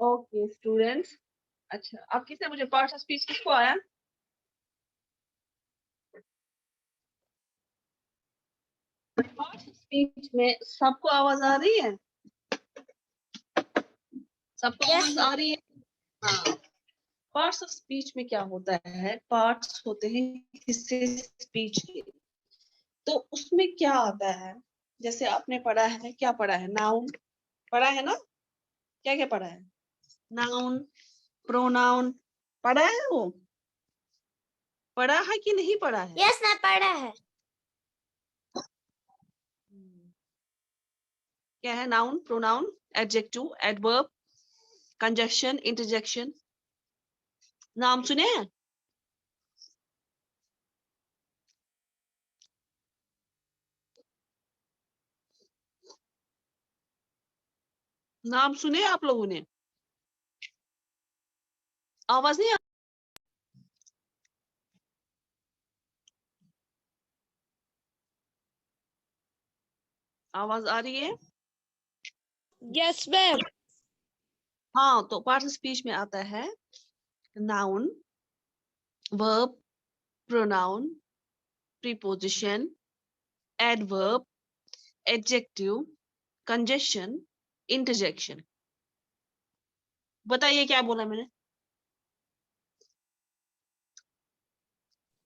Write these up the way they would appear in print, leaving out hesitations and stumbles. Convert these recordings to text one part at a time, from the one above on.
Okay students, अच्छा अब किसने मुझे पार्ट्स ऑफ स्पीच किसको आया? पार्ट्स ऑफ स्पीच में सबको आवाज आ रही है? सबको आवाज आ रही है? हाँ। पार्ट्स ऑफ स्पीच में क्या होता है, पार्ट्स होते हैं हिस्से स्पीच के। तो उसमें क्या आता है, जैसे आपने पढ़ा है, क्या पढ़ा है? नाउन पढ़ा है ना? क्या क्या पढ़ा है? नाउन, प्रोनाउन पढ़ा है? वो पढ़ा है कि नहीं पढ़ा है? यस मैं पढ़ा है। क्या है? Noun, pronoun, adjective, adverb, conjunction, interjection. नाम सुने हैं? नाम सुने आप लोगों ने? आवाज नहीं आवाज आ रही है? Yes ma'am. हाँ, तो पार्ट ऑफ स्पीच में आता है noun, verb, pronoun, preposition, adverb, adjective, conjunction, interjection. बताइए क्या बोला मैंने?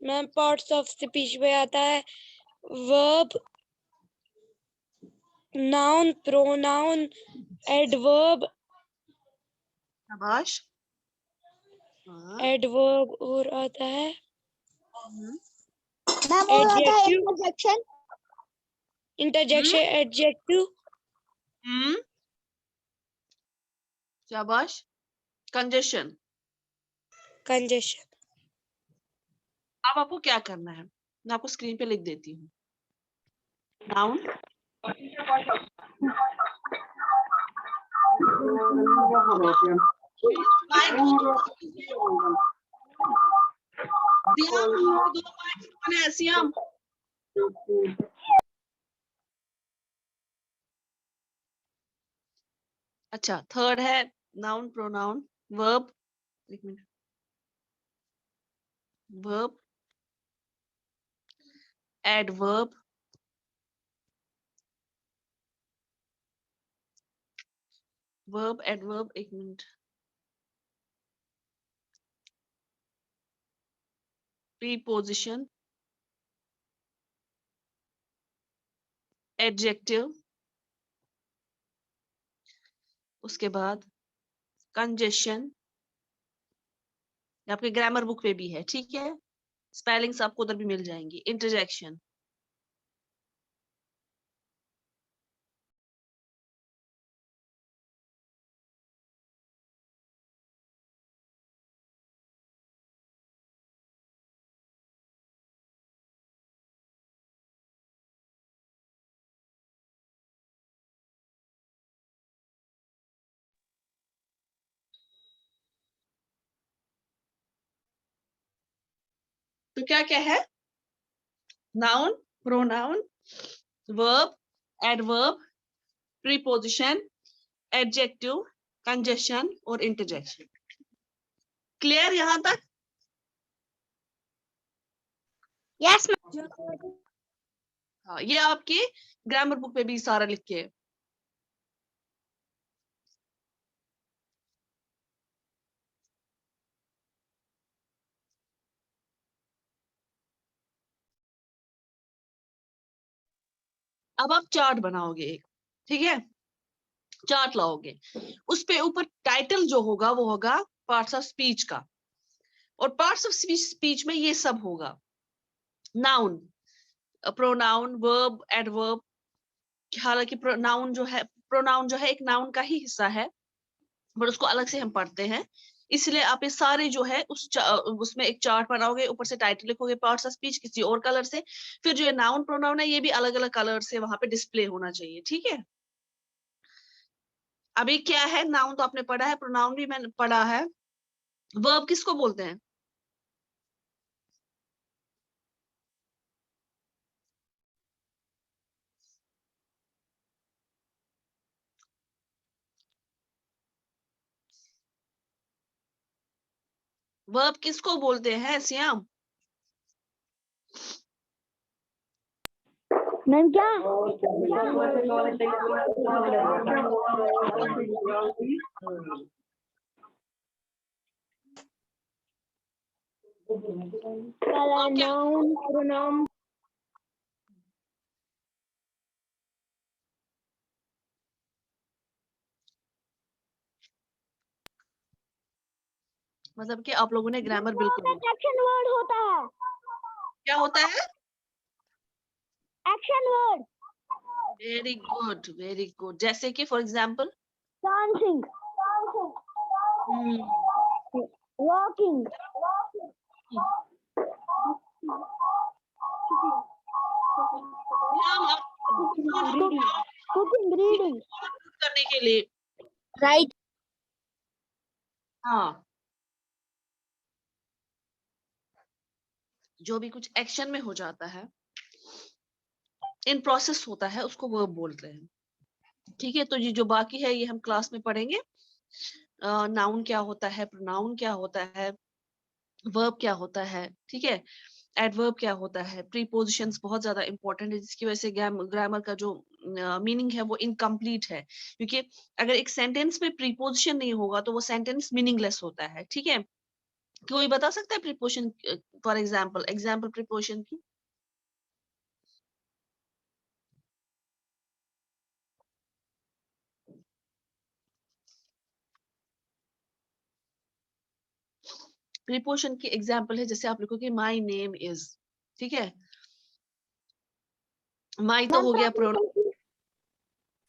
मैम पार्ट्स ऑफ स्पीच में आता है वर्ब, नाउन, प्रोनाउन, एडवर्ब, शाबाश। हाँ। एडवर्ब और आता है मैम वो आता है एडजेक्टिव, इंटरजेक्शन। इंटरजेक्शन, एडजेक्टिव, शाबाश। कंजक्शन। कंजक्शन। अब आपको क्या करना है, मैं आपको स्क्रीन पे लिख देती हूँ। नाउन, अच्छा थर्ड है नाउन, प्रोनाउन, वर्ब, एक minute, verb, adverb, verb, adverb, एक मिनट, प्रीपोजिशन, एडजेक्टिव, उसके बाद कंजेशन, आपके ग्रामर बुक पे भी है, ठीक है? स्पेलिंग्स आपको उधर भी मिल जाएंगी। इंटरजेक्शन। तो क्या क्या है? Noun, pronoun, verb, adverb, preposition, adjective, congestion और इंटरजेक्शन। क्लियर यहां तक? यस हाँ, ये आपके ग्रामर बुक पे भी सारा लिख के है। अब आप चार्ट बनाओगे एक, ठीक है? चार्ट लाओगे, उस पे ऊपर टाइटल जो होगा वो होगा पार्ट्स ऑफ स्पीच का, और पार्ट्स ऑफ स्पीच में ये सब होगा। Noun, pronoun, verb, adverb. हालांकि प्रोनाउन जो है एक नाउन का ही हिस्सा है, पर उसको अलग से हम पढ़ते हैं, इसलिए आप ये सारे जो है उसमें एक चार्ट बनाओगे, ऊपर से टाइटल लिखोगे पार्ट्स ऑफ स्पीच किसी और कलर से, फिर जो ये नाउन प्रोनाउन है ये भी अलग अलग कलर से वहां पे डिस्प्ले होना चाहिए, ठीक है? अभी क्या है, नाउन तो आपने पढ़ा है, प्रोनाउन भी मैंने पढ़ा है। वर्ब किसको बोलते हैं? वर्ब किसको बोलते हैं श्याम? मैम क्या? noun, pronoun. मतलब कि आप लोगों ने ग्रामर बिल्कुल नहीं। एक्शन वर्ड होता है। क्या होता है? Action word. Very good, very good. जैसे कि for example dancing, walking, cooking, reading, करने के लिए। राइट। हाँ, जो भी कुछ एक्शन में हो जाता है, इन प्रोसेस होता है, उसको वर्ब बोलते हैं। ठीक है, तो ये जो बाकी है ये हम क्लास में पढ़ेंगे। नाउन क्या होता है, प्रोनाउन क्या होता है, वर्ब क्या होता है, ठीक है, एडवर्ब क्या होता है, प्रीपोजिशंस बहुत ज्यादा इंपॉर्टेंट है, जिसकी वजह से ग्रामर का जो मीनिंग है वो इनकम्प्लीट है, क्योंकि अगर एक सेंटेंस में प्रीपोजिशन नहीं होगा तो वो सेंटेंस मीनिंगलेस होता है। ठीक है, कोई बता सकता है प्रीपोजिशन, फॉर एग्जाम्पल प्रीपोजिशन की? प्रीपोजिशन की एग्जाम्पल है, जैसे आप लिखोगे माई नेम इज, ठीक है, माई तो हो गया प्रोनाउन,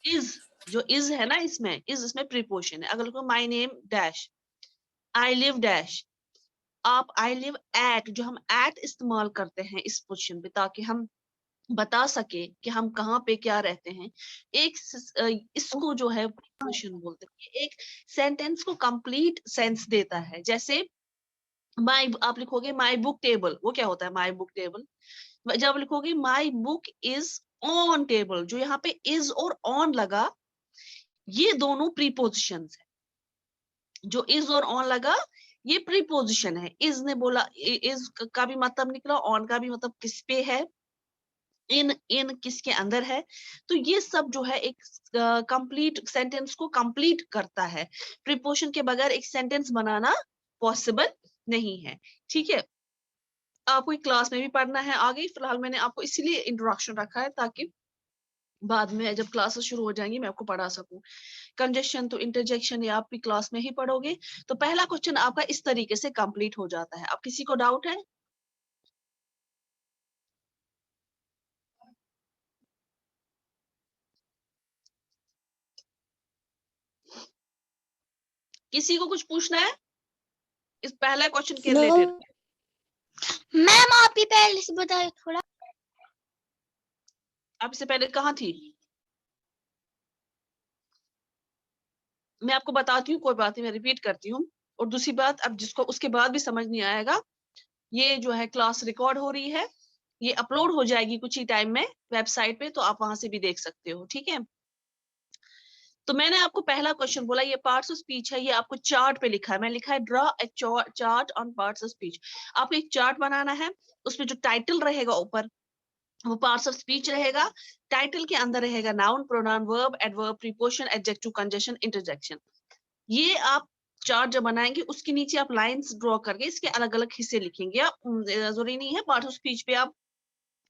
इज जो इज है ना, इसमें प्रीपोजिशन है। अगर लिखो my name dash, I live dash, आप आई लिव एट, जो हम एट इस्तेमाल करते हैं इस पोजीशन पे ताकि हम बता सके कि हम कहाँ पे क्या रहते हैं, इसको जो है प्रीपोजिशन बोलते हैं। ये एक सेंटेंस को कंप्लीट सेंस देता है। जैसे माई, आप लिखोगे माई बुक टेबल, वो क्या होता है माई बुक टेबल? जब लिखोगे my book is on table, जो यहाँ पे इज और ऑन लगा, ये दोनों प्रीपोजिशंस है। जो इज और ऑन लगा ये प्रीपोजिशन है। इज ने बोला, इज का भी मतलब निकला, ऑन का भी मतलब किस पे है, इन किसके अंदर है। तो ये सब जो है एक कंप्लीट सेंटेंस को कंप्लीट करता है। प्रीपोजिशन के बगैर एक सेंटेंस बनाना पॉसिबल नहीं है। ठीक है, आपको एक क्लास में भी पढ़ना है आगे, फिलहाल मैंने आपको इसीलिए इंट्रोडक्शन रखा है ताकि बाद में जब क्लासेस शुरू हो जाएंगी मैं आपको पढ़ा सकूं। कंजेशन तो इंटरजेक्शन ये आप भी क्लास में ही पढ़ोगे। तो पहला क्वेश्चन आपका इस तरीके से कंप्लीट हो जाता है। अब किसी को डाउट है? किसी को कुछ पूछना है इस पहला क्वेश्चन के रिलेटेड? मैम आप ही पहले से बताइए थोड़ा। आप इससे पहले कहाँ थी? मैं आपको बताती हूँ, कोई बात नहीं, मैं रिपीट करती हूँ। और दूसरी बात, अब जिसको उसके बाद भी समझ नहीं आएगा, ये जो है क्लास रिकॉर्ड हो रही है, ये अपलोड हो जाएगी कुछ ही टाइम में वेबसाइट पे, तो आप वहां से भी देख सकते हो। ठीक है, तो मैंने आपको पहला क्वेश्चन बोला, ये पार्ट्स ऑफ स्पीच है, ये आपको चार्ट पे लिखा है, मैं लिखा है draw a chart on parts of speech. आपको एक चार्ट बनाना है, उसमें जो टाइटल रहेगा ऊपर वो पार्ट्स ऑफ स्पीच रहेगा। टाइटल के अंदर रहेगा noun, pronoun, verb, adverb, preposition, adjective, conjunction, interjection. ये आप चार्ट जब बनाएंगे उसके नीचे आप लाइंस ड्रॉ करके इसके अलग अलग हिस्से लिखेंगे। आप जरूरी नहीं है पार्ट ऑफ स्पीच पे आप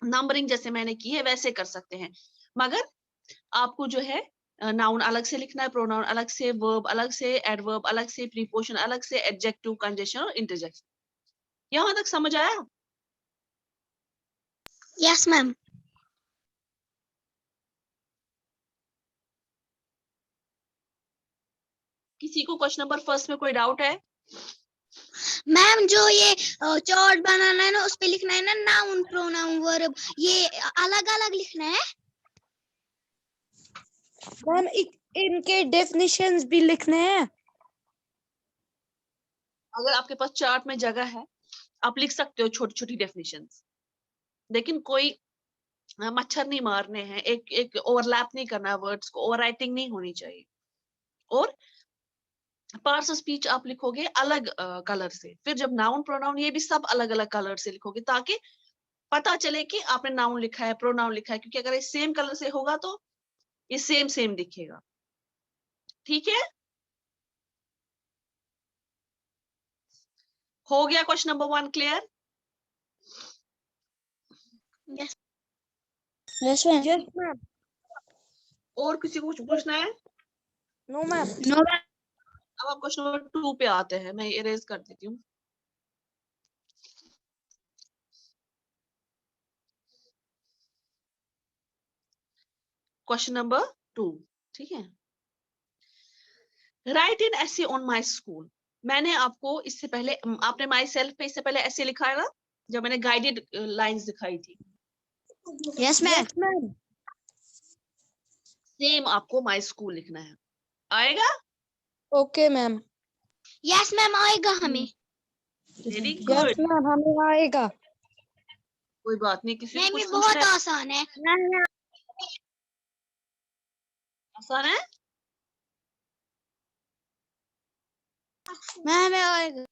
नंबरिंग जैसे मैंने की है वैसे कर सकते हैं, मगर आपको जो है नाउन अलग से लिखना है, प्रोनाउन अलग से, वर्ब अलग से, एडवर्ब अलग से, प्रीपोजिशन अलग से, एडजेक्टिव, कंजंक्शन और इंटरजेक्शन। यहां तक समझ आया? Yes ma'am. किसी को क्वेश्चन नंबर फर्स्ट में कोई डाउट है? मैम जो ये चार्ट बनाना है ना, उस पे लिखना है ना नाउन, प्रोनाउन, वर्ब, ये अलग अलग लिखना है। मैम इनके डेफिनेशंस भी लिखने हैं। अगर आपके पास चार्ट में जगह है आप लिख सकते हो छोटी छोटी डेफिनेशंस, लेकिन कोई मच्छर नहीं मारने हैं, एक एक ओवरलैप नहीं करना, वर्ड्स को ओवर राइटिंग नहीं होनी चाहिए। और पार्ट्स ऑफ स्पीच आप लिखोगे अलग कलर से, फिर जब नाउन प्रोनाउन ये भी सब अलग अलग कलर से लिखोगे, ताकि पता चले कि आपने नाउन लिखा है, प्रोनाउन लिखा है, क्योंकि अगर ये सेम कलर से होगा तो ये सेम सेम दिखेगा। ठीक है, हो गया question number 1 clear? Yes. Yes ma'am. और किसी को कुछ पूछना है? No ma'am. No, ma'am. अब आप क्वेश्चन नंबर 2 पे आते हैं, मैं इरेज कर देती हूँ। क्वेश्चन नंबर 2, ठीक है। Right in essay on my school. मैंने आपको इससे पहले, आपने माई सेल्फ पे इससे पहले ऐसे लिखा है ना, जब मैंने गाइडेड लाइंस दिखाई थी। Yes, ma'am. मैम। सेम आपको माई स्कूल लिखना है, आएगा? Okay ma'am. Yes, ma'am. आएगा हमें। वेरी यस गुड, मैम, हमें आएगा। कोई बात नहीं। किसी को मैम ये कुछ बहुत पूछना है? आसान है। आसान है? मैम हमें आएगा।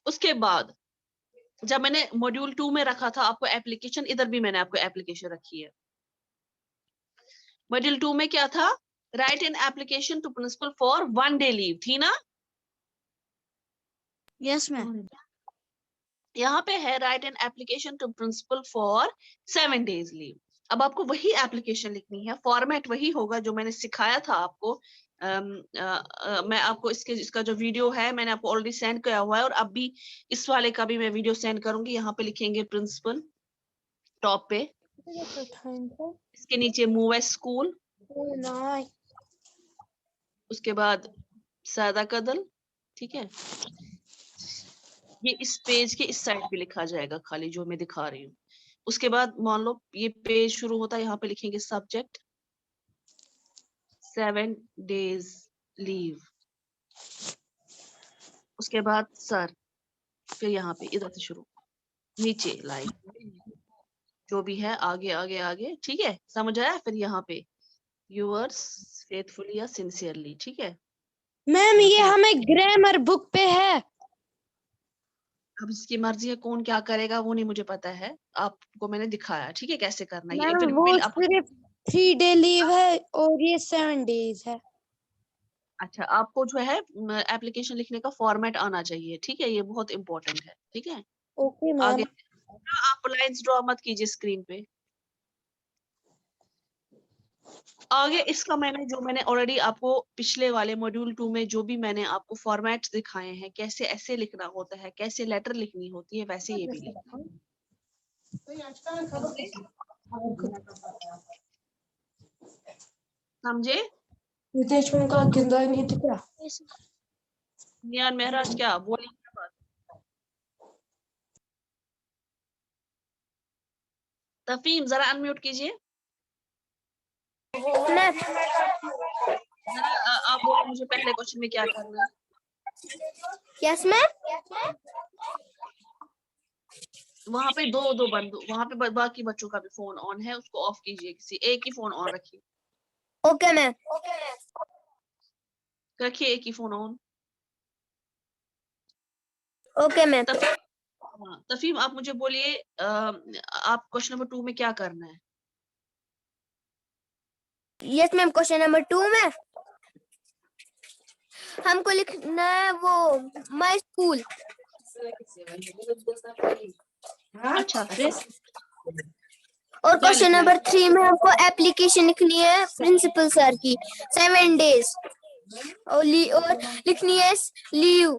उसके बाद जब मैंने मॉड्यूल 2 में रखा था आपको एप्लीकेशन, इधर भी मैंने आपको एप्लीकेशन रखी है। मॉड्यूल 2 में क्या था? Write an application to principal for 1 day leave, थी ना? Yes, ma'am. यहाँ पे है write an application to principal for 7 days leave. अब आपको वही एप्लीकेशन लिखनी है, फॉर्मेट वही होगा जो मैंने सिखाया था आपको। मैं आपको इसका जो वीडियो है मैंने आपको ऑलरेडी सेंड किया हुआ है, और अब भी इस वाले का भी मैं वीडियो सेंड करूंगी। यहाँ पे लिखेंगे प्रिंसिपल टॉप पे, इसके नीचे मूव एज स्कूल, उसके बाद सादा कदल, ठीक है। ये इस पेज के इस साइड पे लिखा जाएगा खाली, जो मैं दिखा रही हूँ। उसके बाद मान लो ये पेज शुरू होता है, यहाँ पे लिखेंगे सब्जेक्ट 7 days लीव, उसके बाद सर, फिर यहाँ पे इधर से शुरू, नीचे लाइन जो भी है, आगे आगे आगे, ठीक है, समझ आया? फिर यहाँ पे यूअर्स फेथफुली या सिंसियरली, ठीक है। मैम ये हमें ग्रामर बुक पे है। अब इसकी मर्जी है, कौन क्या करेगा वो नहीं मुझे पता है, आपको मैंने दिखाया, ठीक है, कैसे करना है। ये मैम फिर वो बिल आप, सिर्फ 3 day लीव है और ये 7 days है। अच्छा, आपको जो है एप्लीकेशन लिखने का फॉर्मेट आना चाहिए, ठीक है, ये बहुत इंपॉर्टेंट है, ठीक है। ओके आगे मैम। आप लाइंस ड्रॉ मत कीजिए स्क्रीन पे। आगे इसका मैंने ऑलरेडी आपको पिछले वाले मॉड्यूल 2 में जो भी मैंने आपको फॉर्मेट्स दिखाए हैं, कैसे ऐसे लिखना होता है, कैसे लेटर लिखनी होती है, वैसे ये भी लिखना है। समझे? विदेश में का गिंदा नहीं दिख रहा। नियान महराज क्या बोली क्या बात? तफीम जरा अनम्यूट कीजिए। जरा आप बोलो मुझे पहले क्वेश्चन में क्या करना है। Yes, ma'am. वहां पे दो बंदू, वहां पे बाकी बच्चों का भी फोन ऑन है, उसको ऑफ कीजिए, किसी एक ही फोन ऑन रखिए, Okay, ma'am. रखिए एक ही फोन ऑन। Okay, ma'am. हाँ, तफीम आप मुझे बोलिए, आप क्वेश्चन नंबर 2 में क्या करना है? Yes, ma'am. Question number 2 में हमको लिखना है वो माई स्कूल। अच्छा, फिर और क्वेश्चन नंबर 3 में हमको एप्लीकेशन लिखनी है प्रिंसिपल सर की 7 days और लिखनी है लीव।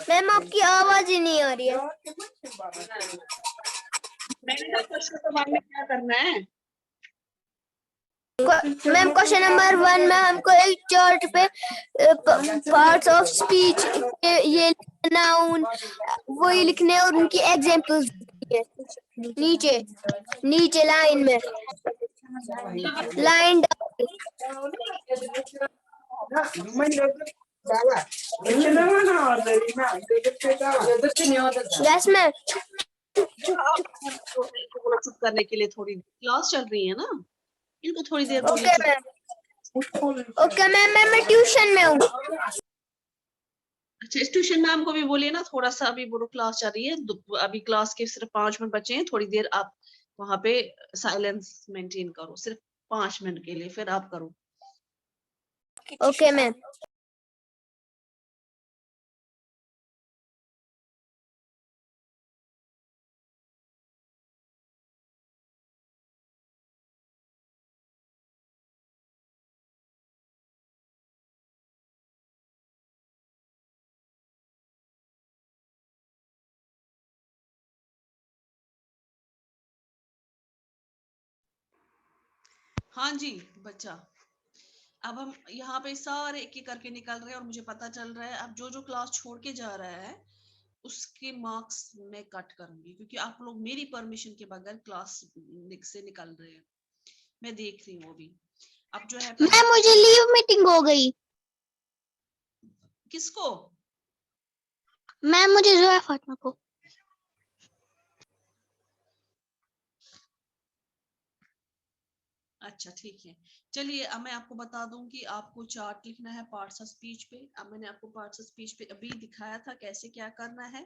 मैम आपकी आवाज ही नहीं आ रही है। में क्या करना है? मैम क्वेश्चन नंबर 1 में हमको एक चार्ट पे पार्ट्स ऑफ स्पीच ये नाउन वही लिखने और उनकी एग्जांपल्स नीचे नीचे लाइन में लाइन। Yes ma'am. चुप करने के लिए थोड़ी क्लास चल रही है ना, इनको थोड़ी देर बोलो ओके चुप। मैम, ओके मैम, मैं ट्यूशन में हूँ। अच्छा, इस ट्यूशन मैम को भी बोलिए ना थोड़ा सा, अभी बोलो क्लास चल रही है, अभी क्लास के सिर्फ 5 मिनट बचे हैं, थोड़ी देर आप वहां पे साइलेंस मेंटेन करो, सिर्फ 5 मिनट के लिए, फिर आप करो। Okay ma'am. हाँ जी बच्चा, अब हम यहाँ पे सारे एक एक करके निकल रहे हैं और मुझे पता चल रहा है अब जो जो क्लास छोड़ के जा रहा है उसके मार्क्स मैं कट करूंगी, क्योंकि आप लोग मेरी परमिशन के बगैर क्लास से निकल रहे हैं, मैं देख रही हूँ अभी। अब जो है मैम मुझे लीव मीटिंग हो गई। किसको? मैम मुझे जोया फातिमा को। अच्छा ठीक है, चलिए अब मैं आपको बता दूं कि आपको चार्ट लिखना है पार्ट्स ऑफ स्पीच पे। अब मैंने आपको पार्ट्स ऑफ स्पीच पे अभी दिखाया था कैसे क्या करना है,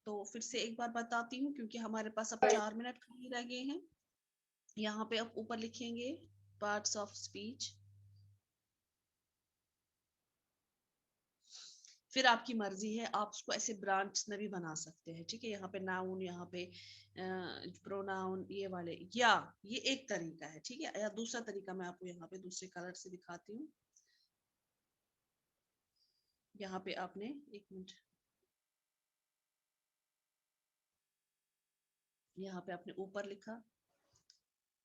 तो फिर से एक बार बताती हूँ क्योंकि हमारे पास अब 4 मिनट खाली रह गए हैं। यहाँ पे आप ऊपर लिखेंगे पार्ट्स ऑफ स्पीच, फिर आपकी मर्जी है, आप उसको ऐसे ब्रांच में भी बना सकते हैं, ठीक है। यहाँ पे नाउन, यहाँ पे प्रोनाउन, ये वाले, या ये एक तरीका है, ठीक है। या दूसरा तरीका मैं आपको यहाँ पे दूसरे कलर से दिखाती हूँ। यहाँ पे आपने एक मिनट, यहाँ पे आपने ऊपर लिखा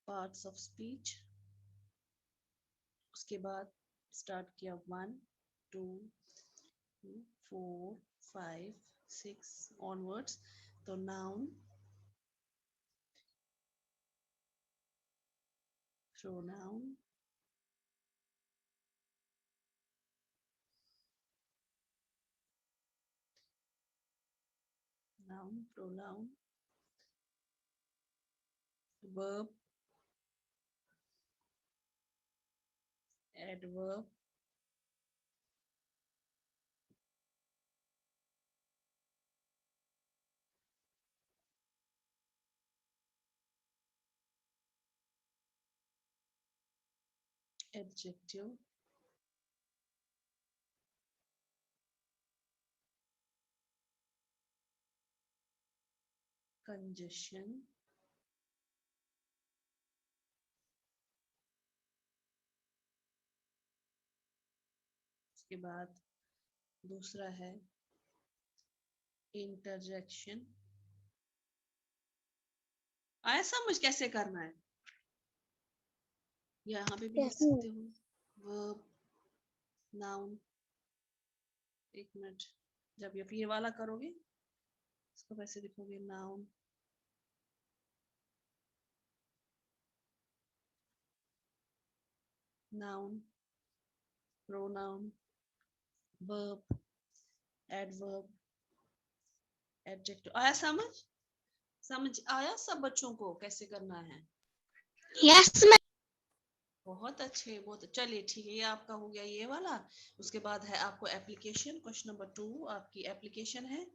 पार्ट्स ऑफ स्पीच, उसके बाद स्टार्ट किया 1 2 4 5 6 ऑनवर्ड्स, तो noun, pronoun, noun, pronoun, verb, adverb, adjective, congestion, उसके बाद दूसरा है इंटरजेक्शन। आया समझ कैसे करना है? यहाँ पे भी लिख सकते हो वर्ब, नाउन, एक मिनट, जब ये वाला करोगे इसको वैसे लिखोगे noun, noun, pronoun, verb, adverb, adjective. आया समझ? समझ आया सब बच्चों को कैसे करना है? Yes ma'am. बहुत अच्छे, बहुत। चलिए ठीक है, ये आपका हो गया ये वाला। उसके बाद है आपको एप्लीकेशन, क्वेश्चन नंबर 2 आपकी एप्लीकेशन है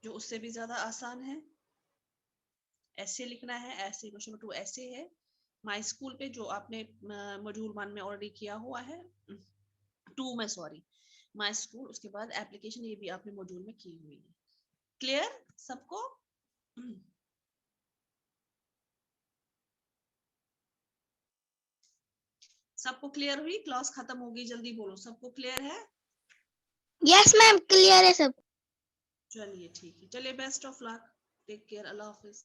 जो उससे भी ज्यादा आसान है। ऐसे लिखना है, ऐसे क्वेश्चन नंबर 2 ऐसे है माई स्कूल पे, जो आपने मॉड्यूल 1 में ऑलरेडी किया हुआ है, 2 में सॉरी, माई स्कूल। उसके बाद एप्लीकेशन, ये भी आपने मॉड्यूल में की हुई है। क्लियर सबको? सबको क्लियर हुई? क्लास खत्म हो गई, जल्दी बोलो सबको क्लियर है? यस मैम, क्लियर है सब। चलिए ठीक है, चलिए best of luck, take care, अल्लाह हाफिज।